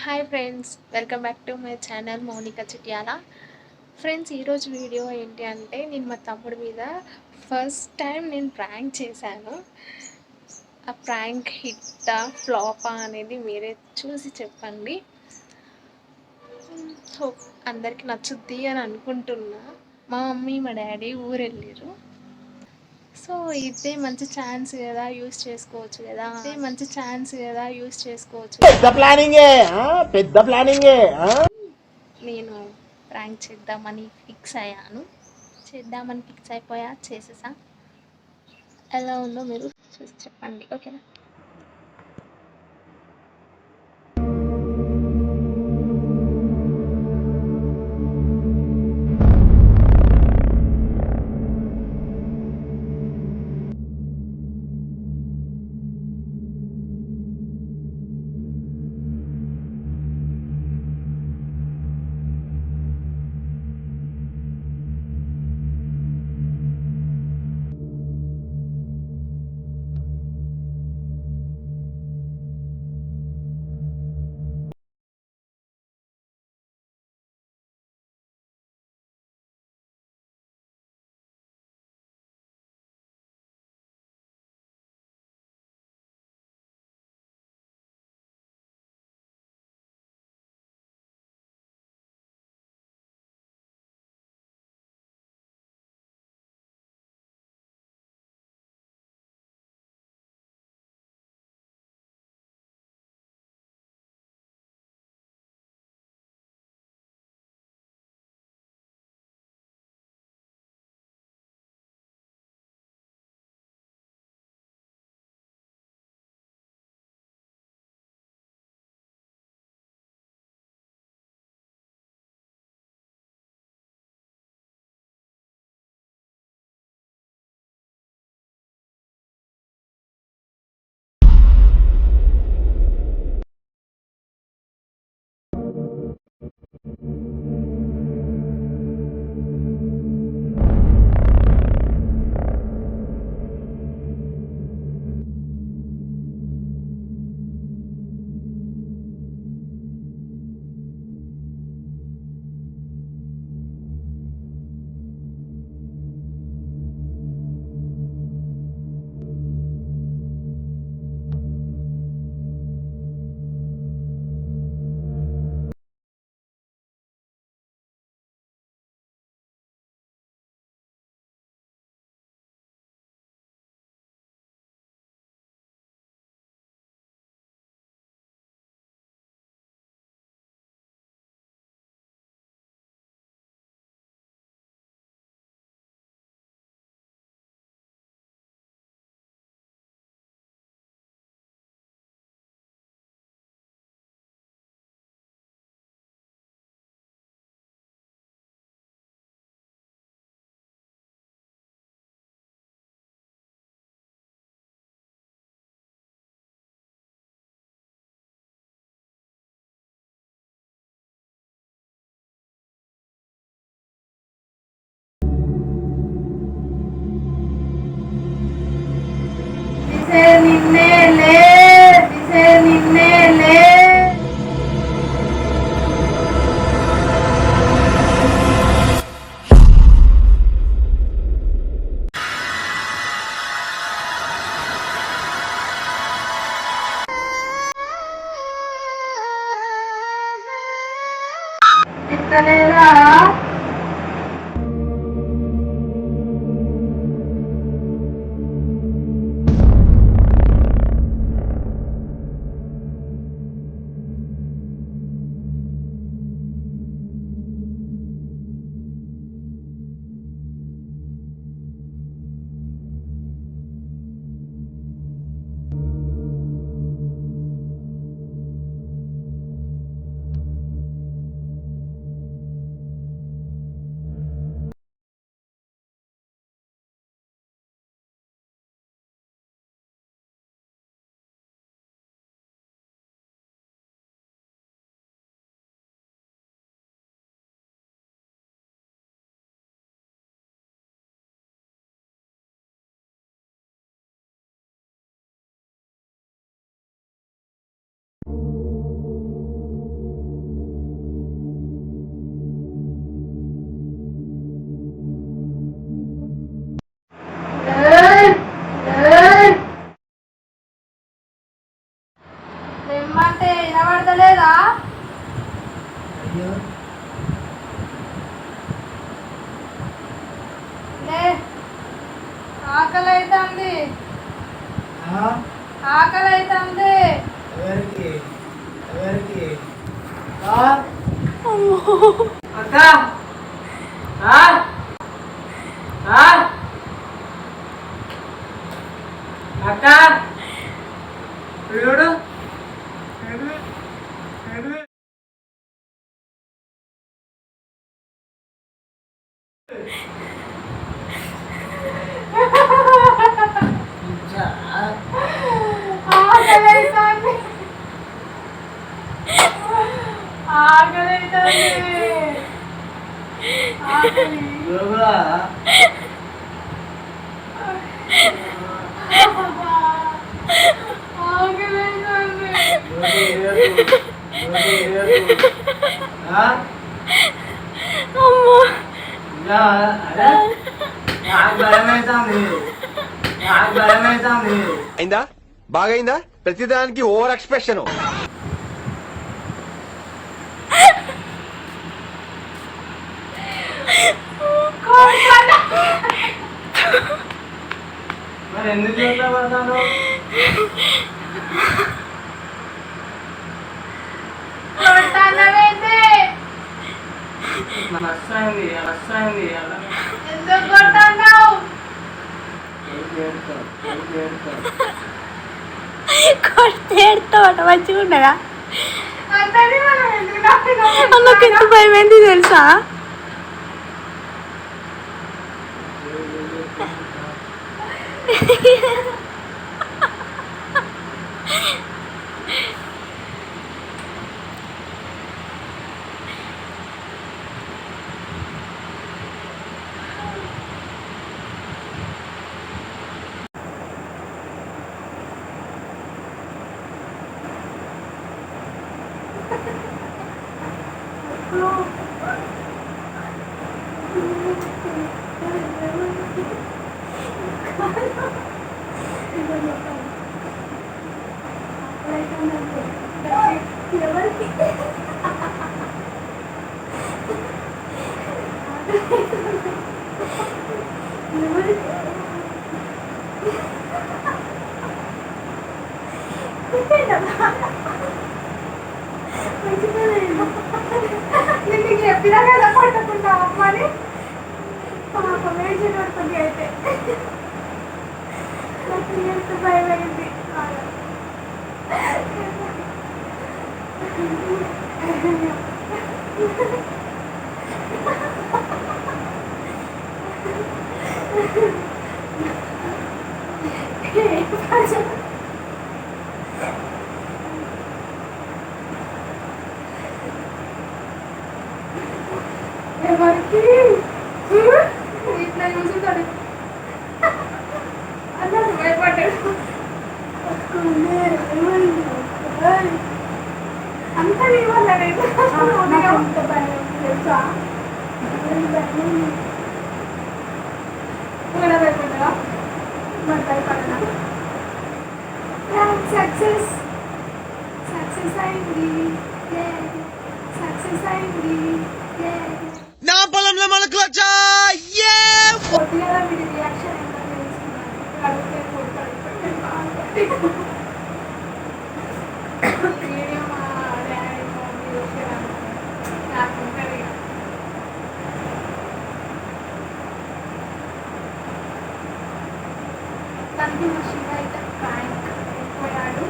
Hi friends, welcome back to my channel Mounika Chityala. Friends, ఈరోజు video ఏంటి అంటే నేను మా తమ్ముడి మీద ఫస్ట్ టైం నేను ప్రాంక్ చేశాను. ఆ ప్రాంక్ హిట్టా ఫ్లాపా అనేది మీరే చూసి చెప్పండి. హోప్ అందరికి నచ్చుద్ది అని అనుకుంటున్నా. మా మమ్మీ మా డాడీ ఊరెళ్ళారు. సో ఇదే మంచి ఛాన్స్ కదా, యూస్ చేసుకోవచ్చు కదా. పెద్ద ప్లానింగే పెద్ద ప్లానింగే. నేను ప్రాంక్ చేద్దామని ఫిక్స్ అయ్యాను. ఫిక్స్ అయిపోయా, చేసేసా. ఎలా ఉందో మీరు చూసి చెప్పండి, ఓకేనా? ఇమ్మంటే వినబడతలేదా? ఆకలి అవుతుంది, ఆకలి అవుతుంది. అక్క అక్క చూడు అయిందా బాగైందా ప్రతిదానికి ఓవర్ ఎక్స్ప్రెషన్ మరి ఎందుకు చూస్తా పడతాను నష్టమైంది నష్టమైంది ఎందుకు కొడుతున్నావు? కొడితే ఏడుతావట మంచిగా ఉండగా అందరినీ మనం ఎందుకు నవ్వినాం? నాకు ఎంత భయం ఏంది తెలుసా? నీకు చెప్పినా కదా పట్టకుండా అమ్మని పాపం వేసినట్టుంది. అయితే నాకు ఎంత భయం అయింది. ఎవరికి ఇట్లా చూసుకుంటాడు అన్నాడు భయపడ్డాడు. అంత నీ వల్ల అంత భయం తెలుసా? కూడా భయపడ్డా మరి భయపడనా? సక్సెస్ సక్సెస్ అయింది, సక్సెస్ అయింది. నా పొలంలో మనకు వచ్చా కొద్దిగా వీడి రియాక్షన్ ఎంత తెలుసుకున్నాను. అడిగితే కొడతాడు. వీడియో మా డాడీ మమ్మీ చూసేదాన్ని నాకు ఉంటుంది. తనకి మా శివ అయితే ప్రాంక్ అయిపోయాడు.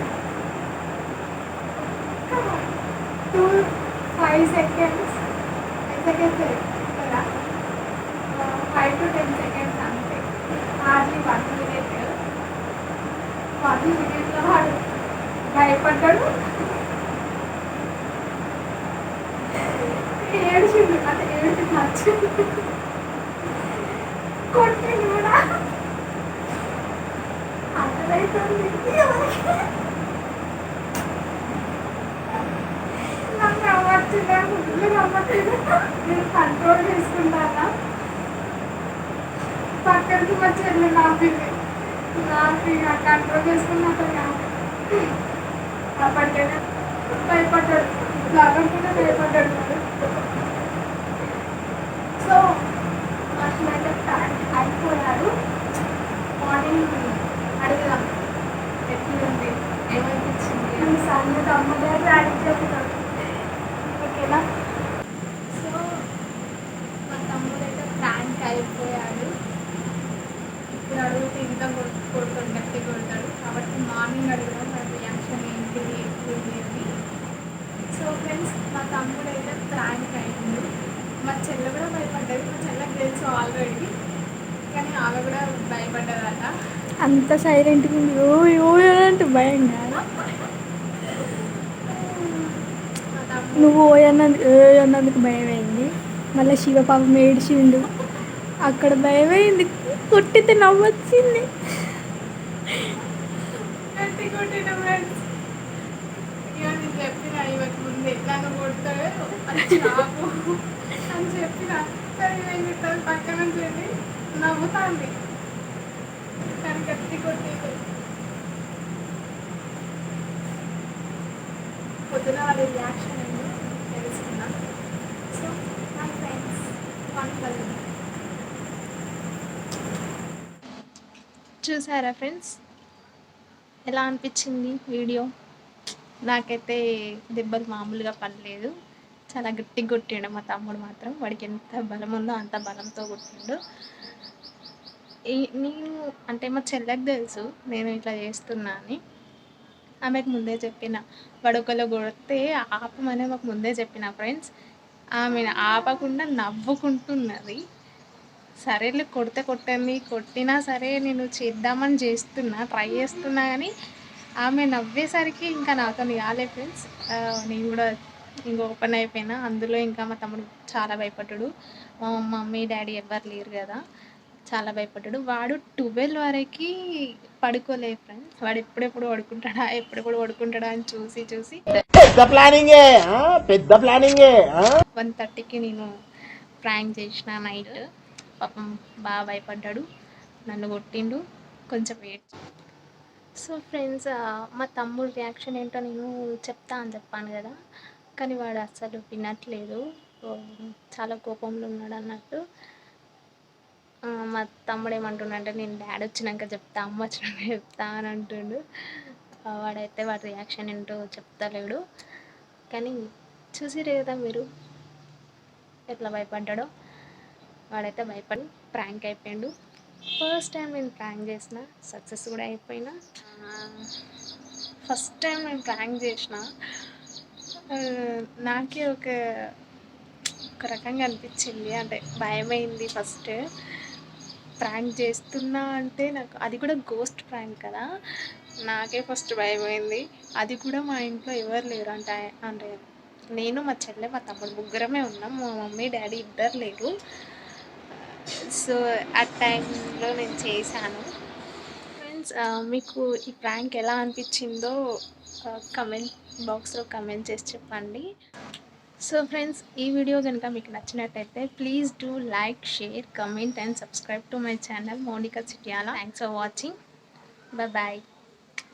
5 seconds కదా 5 to 10 seconds అంతే. Hardly 1 minute. 1 minuteలో వాడు భయపడ్డాడు, ఏడ్చిండు. అంటే ఏడ్చి నచ్చింది, కొట్టిండు కూడా. అర్థమవుతుంది నాకు నవ్వచ్చిందా? ముందు నమ్మట్లేదు. నేను కంట్రోల్ చేసుకుంటానా? పక్కనికి మా చెల్లి నవ్వింది. నాకు ఇక కంట్రోల్ చేసుకున్నట్టు కాదు. అప్పటికైనా భయపడ్డాడు, లాగంటూనే భయపడ్డాడు వాడు. సో అట్లయితే ప్లాన్ అయిపోయాడు. మార్నింగ్ అడుగుదాం ఎట్లుంది, ఏమనిపించింది సంగతి అమ్మగారు అడిగి చెప్తాడు. ఓకేనా? సో మా తమ్ముడు అయితే ప్రాంక్ అయిపోయాడు. ఇప్పుడు అడిగితే ఇంకా కొడతాడు, గట్టి కొడతాడు. కాబట్టి మార్నింగ్ అడుగుదాం మన రియాక్షన్ ఏంటిది, ఎట్లుంది అని. సో ఫ్రెండ్స్, మా తమ్ముడు అయితే ప్రాంక్ అయింది. మా చెల్లె కూడా భయపడ్డది. మా చెల్లెకి తెలుసు ఆల్రెడీ, కానీ ఆమె కూడా భయపడ్డదట. అంత సైలెంట్గా ఉంది. ఓ ఓ అంటే భయం కాదు. మా తమ్ముడు నువ్వు ఓ అన్నందుకు భయం అయింది. మళ్ళీ శివపాపం ఏడిచిండు, అక్కడ భయం అయింది. కొట్టితే నవ్వొచ్చింది. గట్టి కొట్టిన ఫ్రెండ్స్. ఇక నేను చెప్పిన ఇవకి ముందే నన్ను కొడతాడు అది చాపు అని చెప్పిన. కానీ ఏం చెప్తాను, పక్కన నుంచి వెళ్ళి నవ్వుతాంది. కానీ గట్టి కొట్టేది. పొద్దున వాళ్ళ రియాక్షన్ ఏంటో తెలుసుకున్నా. సో మై ఫ్రెండ్స్ వన్ చూసారా ఫ్రెండ్స్, ఎలా అనిపించింది వీడియో? నాకైతే దెబ్బలు మామూలుగా పడలేదు, చాలా గట్టిగా కొట్టిండు మా తమ్ముడు మాత్రం. వాడికి ఎంత బలం ఉందో అంత బలంతో కొట్టిండు. నేను అంటే మా చెల్లెకి తెలుసు నేను ఇట్లా చేస్తున్నా అని. ఆమెకు ముందే చెప్పిన, వాడు ఒకళ్ళు కొడితే ఆపమని మాకు ముందే చెప్పిన ఫ్రెండ్స్. ఆమె ఆపకుండా నవ్వుకుంటున్నది. సరేలే కొడితే కొట్టండి, కొట్టినా సరే నేను చేద్దామని చేస్తున్నా, ట్రై చేస్తున్నా, కానీ ఆమె నవ్వేసరికి ఇంకా నాతో కాలే ఫ్రెండ్స్. నేను కూడా ఇంకా ఓపెన్ అయిపోయినా. అందులో ఇంకా మా తమ్ముడు చాలా భయపడ్డాడు. మా మమ్మీ డాడీ ఎవ్వరు లేరు కదా, చాలా భయపడ్డాడు. వాడు 12 వరకు పడుకోలేదు ఫ్రెండ్స్. వాడు ఎప్పుడెప్పుడు పడుకుంటాడా అని చూసి చూసి పెద్ద ప్లానింగే, పెద్ద ప్లానింగే. 1:30కి నేను ప్రాంక్ చేసిన నైట్. పాపం బాగా భయపడ్డాడు, నన్ను కొట్టిండు, కొంచెం వెయిట్. సో ఫ్రెండ్స్, మా తమ్ముడు రియాక్షన్ ఏంటో నేను చెప్తా అని చెప్పాను కదా, కానీ వాడు అస్సలు వినట్లేదు. చాలా కోపంలో ఉన్నాడు అన్నట్టు. మా తమ్ముడు ఏమంటుండంటే, నేను డాడీ వచ్చినాక చెప్తా, అమ్మ వచ్చినాక చెప్తా అని అంటుండు. వాడైతే వాడి రియాక్షన్ ఏంటో చెప్తలేడు. కానీ చూసిరే కదా మీరు ఎట్లా భయపడ్డాడో. వాడైతే భయపడి ప్రాంక్ అయిపోయాడు. ఫస్ట్ టైం నేను ప్రాంక్ చేసిన, సక్సెస్ కూడా అయిపోయినా. ఫస్ట్ టైం నేను ప్రాంక్ చేసిన, నాకే ఒక రకంగా అనిపించింది. అంటే భయమైంది ఫస్ట్. ప్రాంక్ చేస్తున్నా అంటే నాకు అది కూడా గోస్ట్ ప్రాంక్ కదా, నాకే ఫస్ట్ భయమైంది. అది కూడా మా ఇంట్లో ఎవరు లేరు. అంటే నేను, మా చెల్లె, మా తమ్ముడు ముగ్గురమే ఉన్నాం. మా మమ్మీ డాడీ ఇద్దరు లేరు. సో ఆ టైంలో నేను చేశాను. ఫ్రెండ్స్, మీకు ఈ ప్రాంక్ ఎలా అనిపించిందో కమెంట్ బాక్స్లో కమెంట్ చేసి చెప్పండి. సో ఫ్రెండ్స్, ఈ వీడియో కనుక మీకు నచ్చినట్టయితే please do like, share, comment and subscribe to my channel Mounika Chityala. Thanks for watching. Bye.